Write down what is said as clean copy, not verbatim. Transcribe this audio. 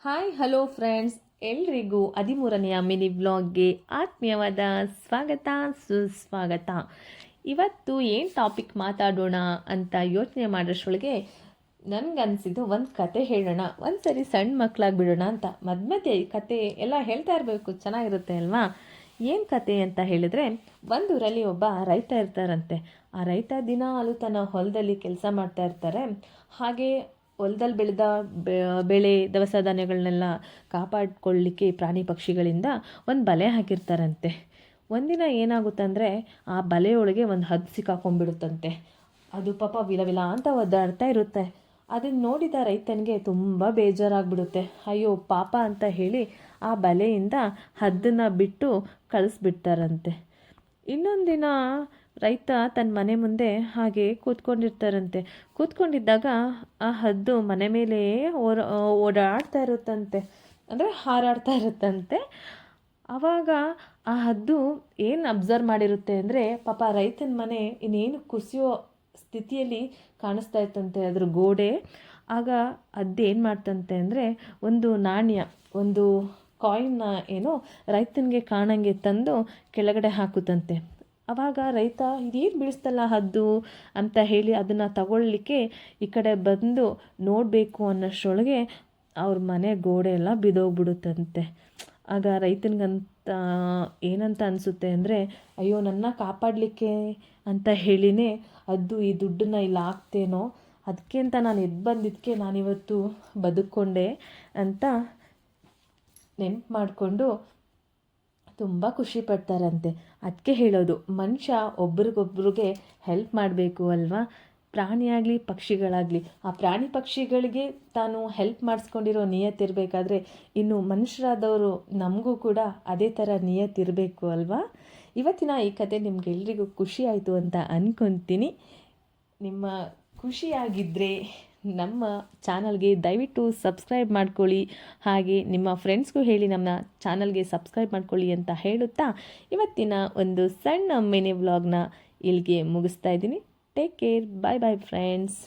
Hi hello friends, ಎಲ್ರಿಗೂ 13ನೆಯ mini ವ್ಲಾಗ್ಗೆ ಆತ್ಮೀಯವಾದ ಸ್ವಾಗತ ಸುಸ್ವಾಗತ. ಇವತ್ತು ಏನು ಟಾಪಿಕ್ ಮಾತಾಡೋಣ ಅಂತ ಯೋಚನೆ ಮಾಡೋಷ್ರೊಳಗೆ ನನಗನ್ಸಿದ್ದು ಒಂದು ಕತೆ ಹೇಳೋಣ, ಒಂದು ಸರಿ ಸಣ್ಣ ಮಕ್ಕಳಾಗಿ ಬಿಡೋಣ ಅಂತ. ಮಧ್ಯೆ ಕತೆ ಎಲ್ಲ ಹೇಳ್ತಾ ಇರಬೇಕು, ಚೆನ್ನಾಗಿರುತ್ತೆ ಅಲ್ವಾ? ಏನು ಕತೆ ಅಂತ ಹೇಳಿದರೆ, ಒಂದೂರಲ್ಲಿ ಒಬ್ಬ ರೈತ ಇರ್ತಾರಂತೆ. ಆ ರೈತ ದಿನಾಲೂ ತನ್ನ ಹೊಲದಲ್ಲಿ ಕೆಲಸ ಮಾಡ್ತಾ ಇರ್ತಾರೆ. ಹಾಗೆ ಹೊಲದಲ್ಲಿ ಬೆಳೆದ ಬೆಳೆ ದವಸ ಧಾನ್ಯಗಳನ್ನೆಲ್ಲ ಕಾಪಾಡಿಕೊಳ್ಳಿಕ್ಕೆ ಪ್ರಾಣಿ ಪಕ್ಷಿಗಳಿಂದ ಒಂದು ಬಲೆ ಹಾಕಿರ್ತಾರಂತೆ. ಒಂದಿನ ಏನಾಗುತ್ತಂದರೆ, ಆ ಬಲೆಯೊಳಗೆ ಒಂದು ಹದ್ದು ಸಿಕ್ಕಾಕೊಂಡ್ಬಿಡುತ್ತಂತೆ. ಅದು ಪಾಪ ವಿಲ ಅಂತ ಒದ್ದಾಡ್ತಾ ಇರುತ್ತೆ. ಅದನ್ನು ನೋಡಿದ ರೈತನಿಗೆ ತುಂಬ ಬೇಜಾರಾಗ್ಬಿಡುತ್ತೆ. ಅಯ್ಯೋ ಪಾಪ ಅಂತ ಹೇಳಿ ಆ ಬಲೆಯಿಂದ ಹದ್ದನ್ನು ಬಿಟ್ಟು ಕಳಿಸ್ಬಿಡ್ತಾರಂತೆ. ಇನ್ನೊಂದು ದಿನ ರೈತ ತನ್ನ ಮನೆ ಮುಂದೆ ಹಾಗೆ ಕೂತ್ಕೊಂಡಿದ್ದಾಗ ಆ ಹದ್ದು ಮನೆ ಮೇಲೆ ಓಡಾಡ್ತಾ ಇರುತ್ತಂತೆ, ಅಂದರೆ ಹಾರಾಡ್ತಾ ಇರುತ್ತಂತೆ. ಆವಾಗ ಆ ಹದ್ದು ಏನು ಅಬ್ಸರ್ವ್ ಮಾಡಿರುತ್ತೆ ಅಂದರೆ, ಪಾಪ ರೈತನ ಮನೆ ಇನ್ನೇನು ಕುಸಿಯೋ ಸ್ಥಿತಿಯಲ್ಲಿ ಕಾಣಿಸ್ತಾ ಇತ್ತಂತೆ ಅದ್ರ ಗೋಡೆ. ಆಗ ಅದೇನು ಮಾಡ್ತಂತೆ ಅಂದರೆ, ಒಂದು ನಾಣ್ಯ, ಒಂದು ಕಾಯಿನ್ನ ಏನೋ ರೈತನಿಗೆ ಕಾಣಂಗೆ ತಂದು ಕೆಳಗಡೆ ಹಾಕುತ್ತಂತೆ. ಆವಾಗ ರೈತ ಇದೇನು ಬೀಳಿಸ್ತಲ್ಲ ಹದ್ದು ಅಂತ ಹೇಳಿ ಅದನ್ನು ತಗೊಳ್ಳಿಕ್ಕೆ ಈ ಕಡೆ ಬಂದು ನೋಡಬೇಕು ಅನ್ನೋಷ್ಟರೊಳಗೆ ಅವ್ರ ಮನೆ ಗೋಡೆ ಎಲ್ಲ ಬಿದ್ದೋಗ್ಬಿಡುತ್ತಂತೆ. ಆಗ ರೈತನಿಗಂತ ಏನಂತ ಅನಿಸುತ್ತೆ ಅಂದರೆ, ಅಯ್ಯೋ ನನ್ನ ಕಾಪಾಡಲಿಕ್ಕೆ ಅಂತ ಹೇಳಿನೇ ಅದು ಈ ದುಡ್ಡನ್ನ ಇಲ್ಲಿ ಹಾಕ್ತೇನೋ, ಅದಕ್ಕೆ ಅಂತ ನಾನು ಎದ್ದು ಬಂದಿದ್ದಕ್ಕೆ ನಾನಿವತ್ತು ಬದುಕೊಂಡೆ ಅಂತ ನೆನಪು ಮಾಡಿಕೊಂಡು ತುಂಬ ಖುಷಿ ಪಡ್ತಾರಂತೆ. ಅದಕ್ಕೆ ಹೇಳೋದು, ಮನುಷ್ಯ ಒಬ್ರಿಗೊಬ್ರಿಗೆ ಹೆಲ್ಪ್ ಮಾಡಬೇಕು ಅಲ್ವಾ? ಪ್ರಾಣಿಯಾಗಲಿ ಪಕ್ಷಿಗಳಾಗಲಿ, ಆ ಪ್ರಾಣಿ ಪಕ್ಷಿಗಳಿಗೆ ತಾನು ಹೆಲ್ಪ್ ಮಾಡಿಸ್ಕೊಂಡಿರೋ ನಿಯತ್ತಿರಬೇಕಾದ್ರೆ ಇನ್ನು ಮನುಷ್ಯರಾದವರು ನಮಗೂ ಕೂಡ ಅದೇ ಥರ ನಿಯತ್ತಿರಬೇಕು ಅಲ್ವಾ? ಇವತ್ತಿನ ಈ ಕತೆ ನಿಮ್ಗೆಲ್ರಿಗೂ ಖುಷಿ ಆಯಿತು ಅಂತ ಅಂದ್ಕೊತೀನಿ. ನಿಮ್ಮ ಖುಷಿಯಾಗಿದ್ದರೆ ನಮ್ಮ ಚಾನಲ್ಗೆ ದಯವಿಟ್ಟು ಸಬ್ಸ್ಕ್ರೈಬ್ ಮಾಡ್ಕೊಳ್ಳಿ. ಹಾಗೆ ನಿಮ್ಮ ಫ್ರೆಂಡ್ಸ್ಗೂ ಹೇಳಿ ನಮ್ಮ ಚಾನಲ್ಗೆ ಸಬ್ಸ್ಕ್ರೈಬ್ ಮಾಡ್ಕೊಳ್ಳಿ ಅಂತ ಹೇಳುತ್ತಾ ಇವತ್ತಿನ ಒಂದು ಸಣ್ಣ ಮಿನಿ ವ್ಲಾಗ್ನ ಇಲ್ಲಿಗೆ ಮುಗಿಸ್ತಾ ಇದ್ದೀನಿ. ಟೇಕ್ ಕೇರ್, ಬಾಯ್ ಬಾಯ್ ಫ್ರೆಂಡ್ಸ್.